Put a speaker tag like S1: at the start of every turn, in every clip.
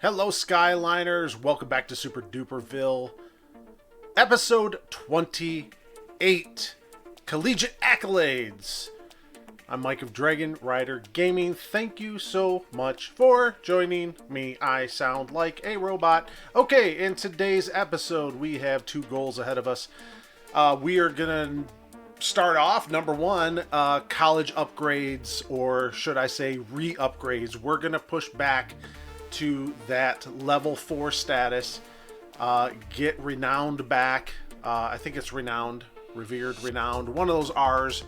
S1: Hello, Skyliners. Welcome back to Super-Duperville. Episode 28. Collegiate Accolades. I'm Mike of Dragon Rider Gaming. Thank you so much for joining me. I sound like a robot. Okay, in today's episode, we have two goals ahead of us. We are going to start off, number one, college upgrades, or should I say re-upgrades. We're going to push back to that level 4 status, get renowned back. I think it's renowned, revered, renowned, one of those R's,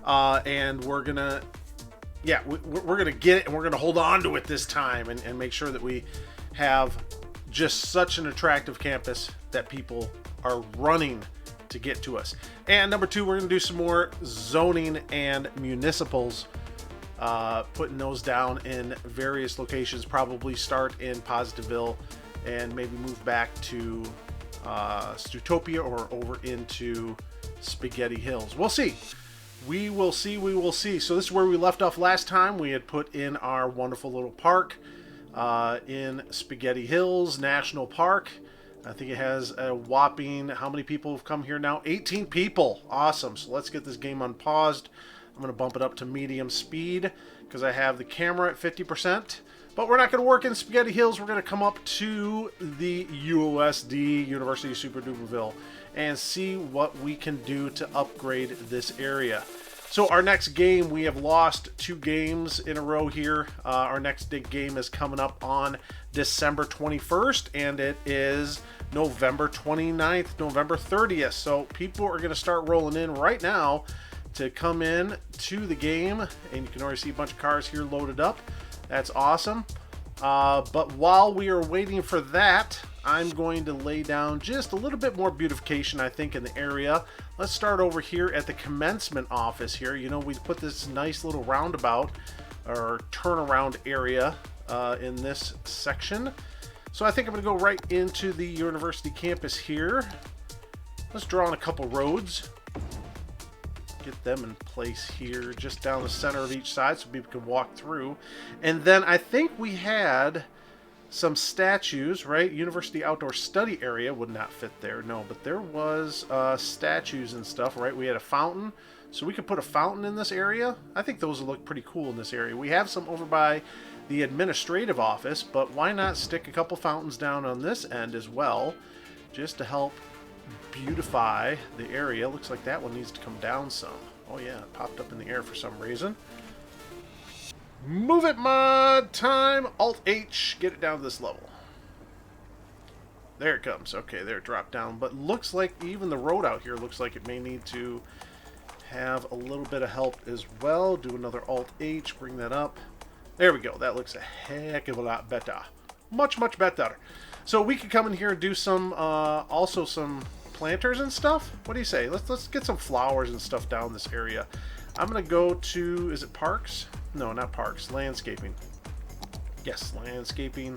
S1: and we're gonna we're gonna get it, and we're gonna hold on to it this time, and make sure that we have just such an attractive campus that people are running to get to us. And number two, we're gonna do some more zoning and municipals, putting those down in various locations. Probably start in Positiveville and maybe move back to Stutopia or over into Spaghetti Hills. We'll see. We will see. So this is where we left off last time. We had put in our wonderful little park in Spaghetti Hills National Park. I think it has a whopping, how many people have come here now? 18 people. Awesome. So let's get this game unpaused. I'm going to bump it up to medium speed because I have the camera at 50%. But we're not going to work in Spaghetti Hills. We're going to come up to the USD, University of Super-Duperville, and see what we can do to upgrade this area. So our next game, we have lost 2 games in a row here. Our next big game is coming up on December 21st, and it is November 29th, November 30th. So people are going to start rolling in right now to come in to the game, and you can already see a bunch of cars here loaded up. That's awesome. But while we are waiting for that, I'm going to lay down just a little bit more beautification, I think, in the area. Let's start over here at the commencement office here. You know, we put this nice little roundabout or turnaround area in this section. So I think I'm going to go right into the university campus here. Let's draw on a couple roads. Get them in place here, just down the center of each side so people can walk through. And then I think we had some statues, right? University Outdoor Study Area would not fit there, no, but there was statues and stuff, right? We had a fountain, so we could put a fountain in this area. I think those would look pretty cool in this area. We have some over by the administrative office, but why not stick a couple fountains down on this end as well, just to help beautify the area. Looks like that one needs to come down some. Oh yeah, it popped up in the air for some reason. Move it, mod time. Alt H, get it down to this level. There it comes. Okay, there it dropped down. But looks like even the road out here looks like it may need to have a little bit of help as well. Do another Alt H, bring that up. There we go. That looks a heck of a lot better. Much better. So we could come in here and do some also some planters and stuff. What do you say? Let's get some flowers and stuff down this area. I'm gonna go to, is it parks? No, not parks. Landscaping. Yes, landscaping.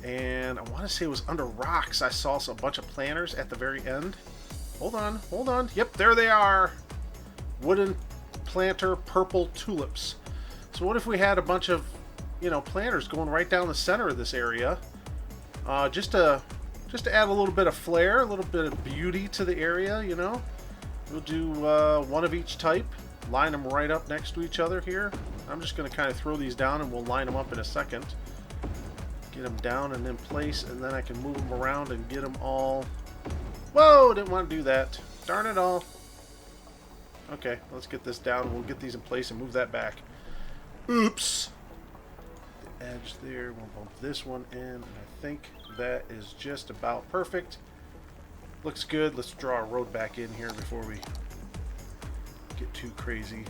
S1: And I want to say it was under rocks. I saw a bunch of planters at the very end. Hold on. Yep, there they are. Wooden planter, purple tulips. So what if we had a bunch of, planters going right down the center of this area, just to add a little bit of flair, a little bit of beauty to the area, We'll do one of each type, line them right up next to each other here. I'm just going to kind of throw these down and we'll line them up in a second. Get them down and in place, and then I can move them around and get them all... Whoa, didn't want to do that. Darn it all. Okay, let's get this down. We'll get these in place and move that back. Oops. The edge there, we'll bump this one in, and I think that is just about perfect. Looks good. Let's draw a road back in here before we get too crazy.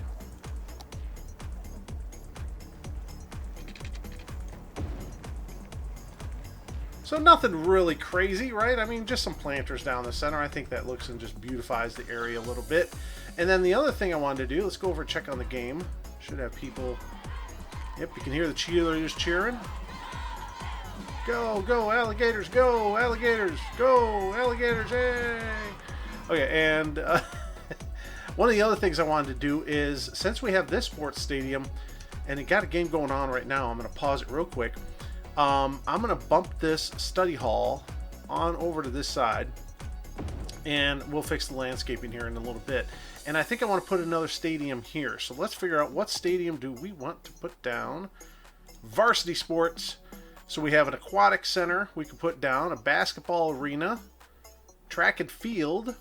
S1: So nothing really crazy, right? I mean, just some planters down the center. I think that looks and just beautifies the area a little bit. And then the other thing I wanted to do, let's go over and check on the game. Should have people... Yep, you can hear the cheerleaders cheering. Go, alligators, go, alligators, go, alligators, hey! Okay, and one of the other things I wanted to do is, since we have this sports stadium, and it got a game going on right now, I'm going to pause it real quick. I'm going to bump this study hall on over to this side, and we'll fix the landscaping here in a little bit. And I think I want to put another stadium here. So let's figure out what stadium do we want to put down. Varsity sports. So we have an aquatic center we can put down, a basketball arena, track and field,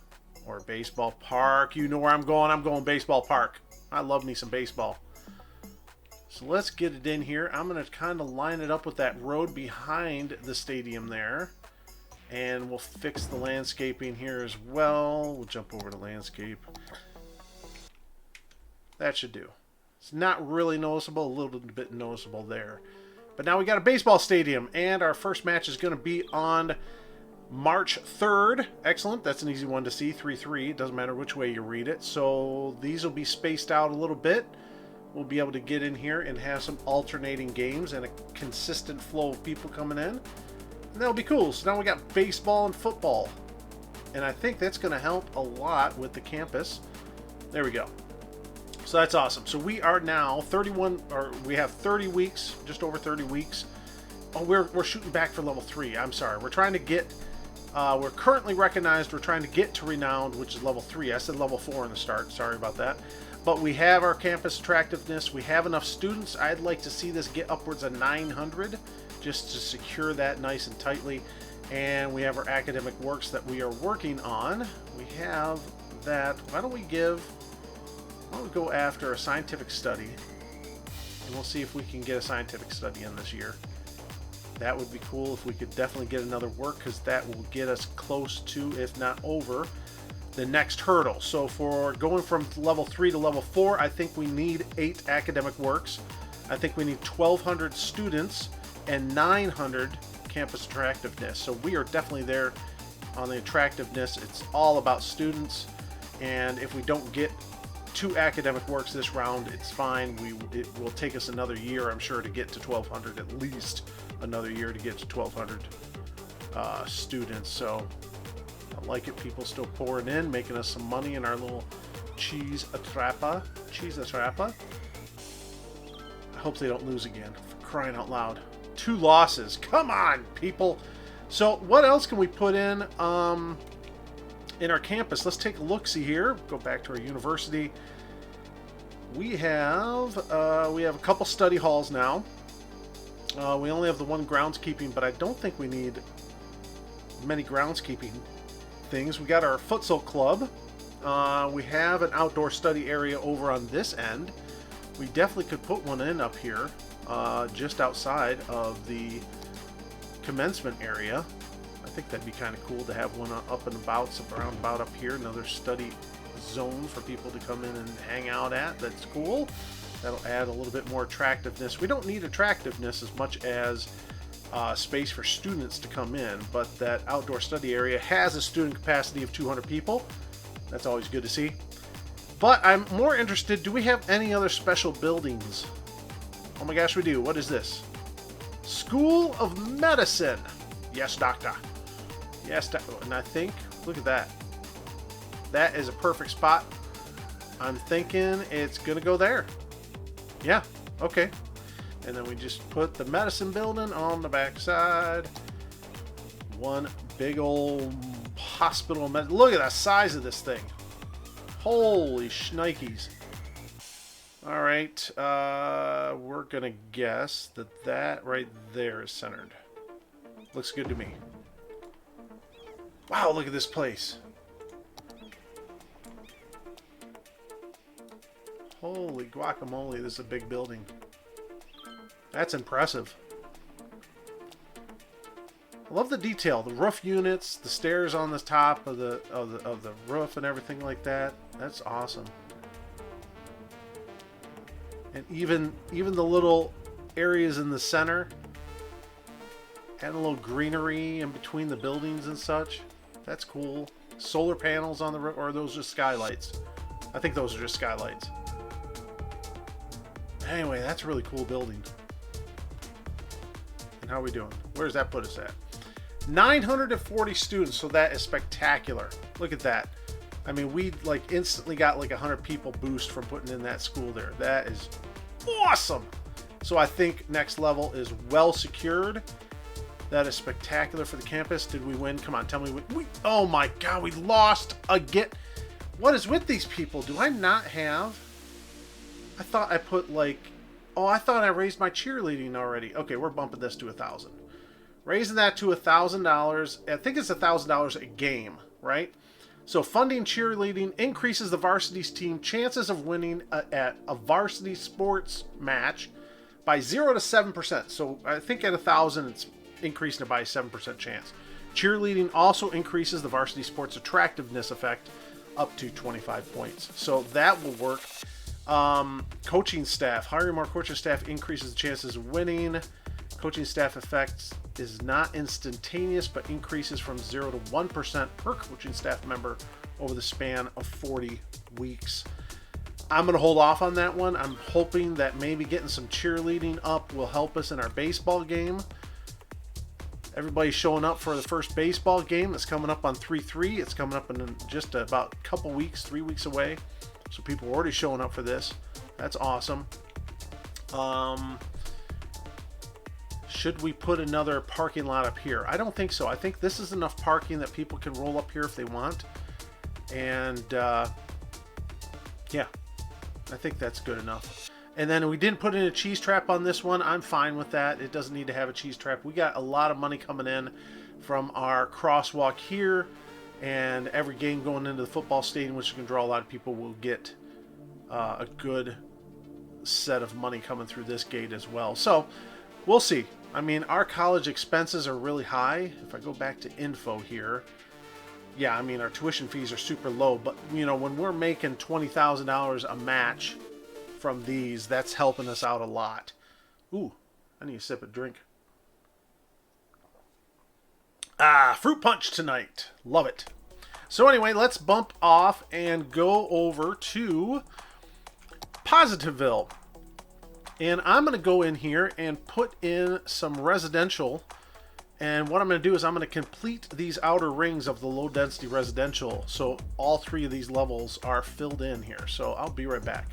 S1: or baseball park. You know where I'm going. I'm going baseball park. I love me some baseball. So let's get it in here. I'm going to kind of line it up with that road behind the stadium there. And we'll fix the landscaping here as well. We'll jump over to landscape. That should do. It's not really noticeable, a little bit noticeable there. But now we got a baseball stadium, and our first match is going to be on March 3rd. Excellent. That's an easy one to see. 3-3. It doesn't matter which way you read it. So these will be spaced out a little bit. We'll be able to get in here and have some alternating games and a consistent flow of people coming in. And that'll be cool. So now we got baseball and football. And I think that's going to help a lot with the campus. There we go. So that's awesome. So we are now 31, or we have 30 weeks, just over 30 weeks. Oh, we're shooting back for level 3. I'm sorry. We're trying to get, we're currently recognized. We're trying to get to renowned, which is level 3. I said level 4 in the start. Sorry about that. But we have our campus attractiveness. We have enough students. I'd like to see this get upwards of 900 just to secure that nice and tightly. And we have our academic works that we are working on. We have that. Why don't we go after a scientific study, and we'll see if we can get a scientific study in this year. That would be cool if we could definitely get another work, because that will get us close to, if not over, the next hurdle. So for going from level 3 to level 4, I think we need 8 academic works. I think we need 1,200 students and 900 campus attractiveness. So we are definitely there on the attractiveness. It's all about students, and if we don't get 2 academic works this round, it's fine. It will take us another year, I'm sure, to get to 1,200, at least another year to get to 1,200 students. So I like it. People still pouring in, making us some money in our little cheese attrapa. I hope they don't lose again, for crying out loud. 2 losses. Come on, people. So what else can we put in our campus? Let's take a look-see here. Go back to our university. We have a couple study halls now. We only have the one groundskeeping, but I don't think we need many groundskeeping things. We got our futsal club. We have an outdoor study area over on this end. We definitely could put one in up here, just outside of the commencement area. I think that'd be kind of cool to have one up and about, around about up here. Another study zone for people to come in and hang out at. That's cool. That'll add a little bit more attractiveness. We don't need attractiveness as much as space for students to come in, but that outdoor study area has a student capacity of 200 people. That's always good to see. But I'm more interested, do we have any other special buildings? Oh my gosh, we do. What is this? School of Medicine. Yes, doctor. Yes, and I think, look at that. That is a perfect spot. I'm thinking it's going to go there. Yeah, okay. And then we just put the medicine building on the back side. One big old hospital. Look at the size of this thing. Holy shnikes. All right, we're going to guess that right there is centered. Looks good to me. Wow, look at this place. Holy guacamole, this is a big building. That's impressive. I love the detail, the roof units, the stairs on the top of the roof and everything like that. That's awesome. And even the little areas in the center, and a little greenery in between the buildings and such. That's cool. Solar panels on the roof, or are those just skylights? I think those are just skylights. Anyway, that's a really cool building. And how are we doing? Where does that put us at? 940 students, so that is spectacular. Look at that. I mean, we like instantly got like 100 people boost from putting in that school there. That is awesome. So I think next level is well secured. That is spectacular for the campus. Did we win? Come on, tell me. Oh my God, we lost again. What is with these people? Do I not have... I thought I put like... Oh, I thought I raised my cheerleading already. Okay, we're bumping this to 1,000. Raising that to $1,000. I think it's $1,000 a game, right? So funding cheerleading increases the varsity's team chances of winning at a varsity sports match by 0 to 7%. So I think at 1,000, it's increasing it by a 7% chance. Cheerleading also increases the varsity sports attractiveness effect up to 25 points. So that will work. Coaching staff. Hiring more coaching staff increases the chances of winning. Coaching staff effects is not instantaneous, but increases from 0 to 1% per coaching staff member over the span of 40 weeks. I'm going to hold off on that one. I'm hoping that maybe getting some cheerleading up will help us in our baseball game. Everybody's showing up for the first baseball game that's coming up on 3/3. It's coming up in just about a couple weeks, 3 weeks away. So people are already showing up for this. That's awesome. Should we put another parking lot up here? I don't think so. I think this is enough parking that people can roll up here if they want. And yeah, I think that's good enough. And then we didn't put in a cheese trap on this one. I'm fine with that. It doesn't need to have a cheese trap. We got a lot of money coming in from our crosswalk here. And every game going into the football stadium, which can draw a lot of people, will get a good set of money coming through this gate as well. So we'll see. I mean, our college expenses are really high. If I go back to info here, yeah, I mean, our tuition fees are super low. But, you know, when we're making $20,000 a match from these, that's helping us out a lot. Ooh, I need a sip of drink. Fruit punch tonight. Love it. So anyway, let's bump off and go over to Positiveville. And I'm going to go in here and put in some residential. And what I'm going to do is I'm going to complete these outer rings of the low density residential. So all 3 of these levels are filled in here. So I'll be right back.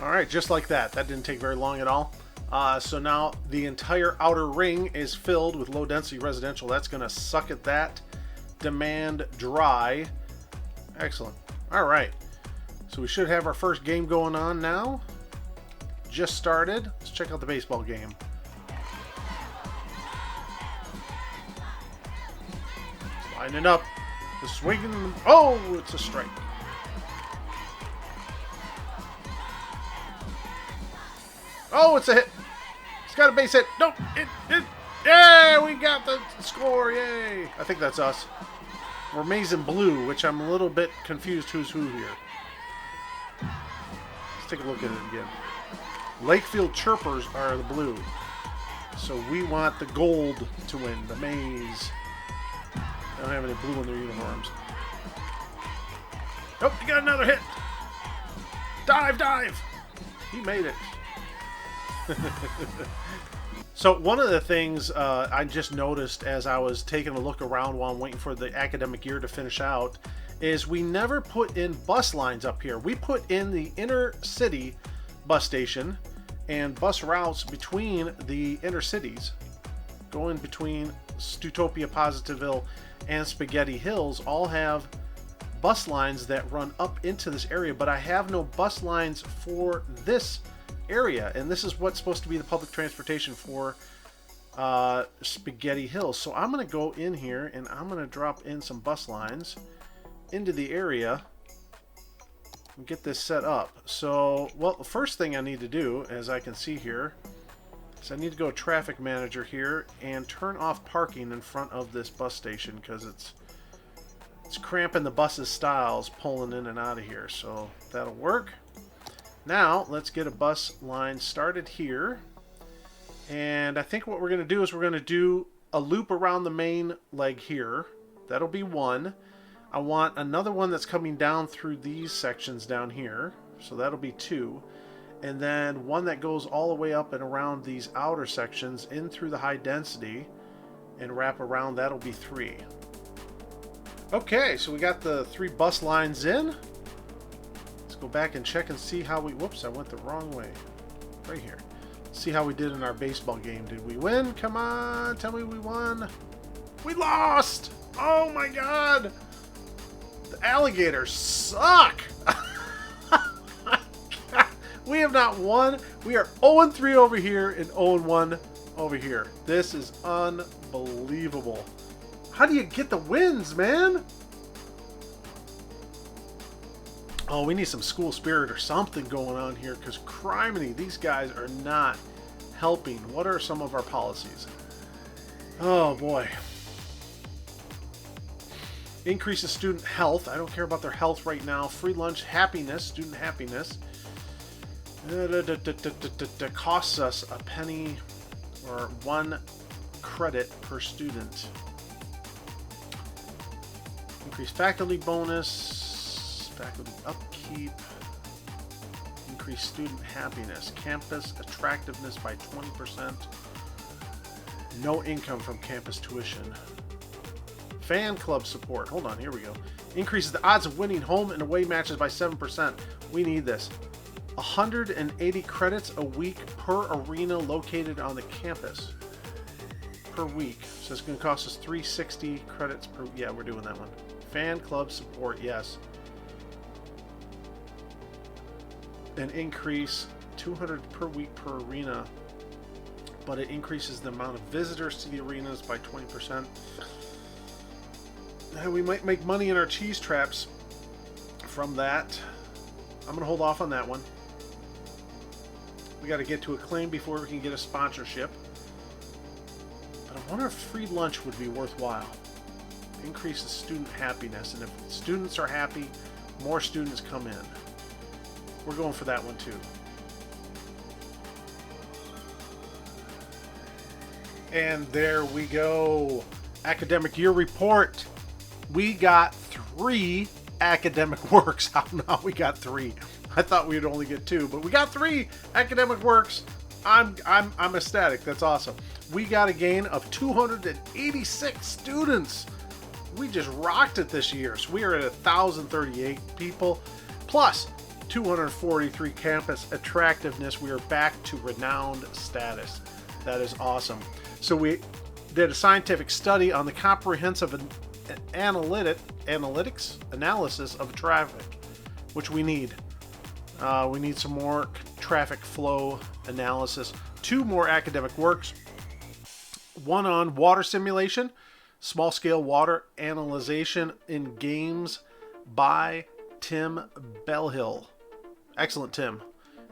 S1: All right, just like that. That didn't take very long at all. So now the entire outer ring is filled with low density residential. That's going to suck at that demand dry. Excellent. All right. So we should have our first game going on now. Just started. Let's check out the baseball game. Lining up. The swinging. Oh, it's a strike. Oh, it's a hit. It's got a base hit. No, yeah, we got the score. Yay. I think that's us. We're maize and blue, which I'm a little bit confused who's who here. Let's take a look at it again. Lakefield Chirpers are the blue. So we want the gold to win, the maize. They don't have any blue in their uniforms. Oh, you got another hit. Dive, dive. He made it. So one of the things I just noticed as I was taking a look around while I'm waiting for the academic year to finish out is we never put in bus lines up here. We put in the inner city bus station and bus routes between the inner cities. Going between Stutopia, Positiveville, and Spaghetti Hills all have bus lines that run up into this area, but I have no bus lines for this area, and this is what's supposed to be the public transportation for Spaghetti Hills. So I'm going to go in here and I'm going to drop in some bus lines into the area and get this set up. So, well, the first thing I need to do, as I can see here, is I need to go to traffic manager here and turn off parking in front of this bus station because it's cramping the bus's styles pulling in and out of here. So that'll work. Now, let's get a bus line started here. And I think what we're going to do is we're going to do a loop around the main leg here. That'll be one. I want another one that's coming down through these sections down here. So that'll be 2. And then one that goes all the way up and around these outer sections in through the high density. and wrap around. That'll be 3. Okay, so we got the 3 bus lines in. Let's go back and check and see how we... Whoops, I went the wrong way. Right here. See how we did in our baseball game. Did we win? Come on, tell me we won. We lost! Oh my god! The alligators suck! We have not won. We are 0-3 over here and 0-1 over here. This is unbelievable. How do you get the wins, man? Oh, we need some school spirit or something going on here, because criminy, these guys are not helping. What are some of our policies? Oh boy. Increases student health. I don't care about their health right now. Free lunch, happiness, student happiness. Costs us a penny or 1 credit per student. Increase faculty bonus, faculty upkeep, increase student happiness, campus attractiveness by 20%, no income from campus tuition. Fan club support, hold on, here we go. Increases the odds of winning home and away matches by 7%. We need this. 180 credits a week per arena located on the campus. Per week. So it's going to cost us 360 credits per... Yeah, we're doing that one. Fan club support, yes. An increase 200 per week per arena, but it increases the amount of visitors to the arenas by 20%. And we might make money in our cheese traps from that. I'm going to hold off on that one. We got to get to a claim before we can get a sponsorship. But I wonder if free lunch would be worthwhile. Increases student happiness, and if students are happy, more students come in. We're going for that one too. And there we go. Academic year report. We got 3 academic works. How now we got 3. I thought we'd only get 2, but we got 3 academic works. I'm ecstatic. That's awesome. We got a gain of 286 students. We just rocked it this year. So we are at 1,038 people, plus 243 campus attractiveness. We are back to renowned status. That is awesome. So we did a scientific study on the comprehensive analysis of traffic, which we need. We need some more traffic flow analysis. 2 more academic works. One on water simulation, small-scale water analyzation in games by Tim Bellhill. Excellent, Tim.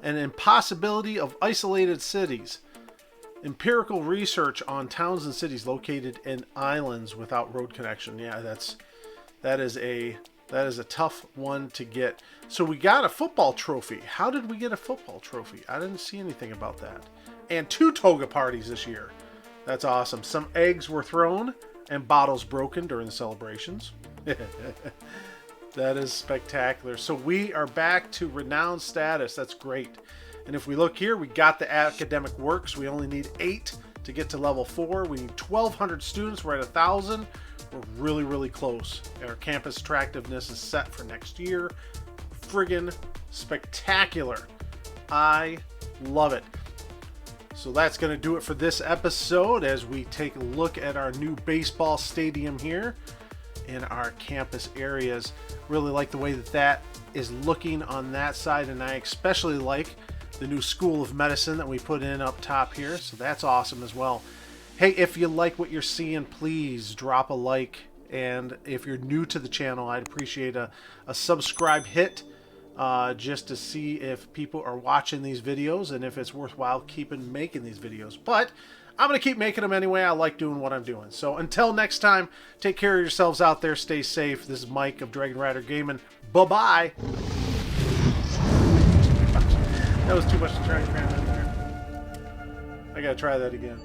S1: An impossibility of isolated cities. Empirical research on towns and cities located in islands without road connection. Yeah, that is a tough one to get. So we got a football trophy. How did we get a football trophy? I didn't see anything about that. And 2 toga parties this year. That's awesome. Some eggs were thrown and bottles broken during the celebrations. That is spectacular. So we are back to renowned status. That's great. And if we look here, we got the academic works. We only need 8 to get to level 4. We need 1,200 students. We're at 1,000. We're really, really close. And our campus attractiveness is set for next year. Friggin' spectacular. I love it. So that's going to do it for this episode as we take a look at our new baseball stadium here in our campus areas. Really like the way that is looking on that side, and I especially like the new School of Medicine that we put in up top here. So that's awesome as well. Hey, if you like what you're seeing, please drop a like. And if you're new to the channel, I'd appreciate a subscribe hit just to see if people are watching these videos and if it's worthwhile keeping making these videos. But I'm going to keep making them anyway. I like doing what I'm doing. So until next time, take care of yourselves out there. Stay safe. This is Mike of Dragon Rider Gaming. Bye-bye. That was too much to try and cram in there. I got to try that again.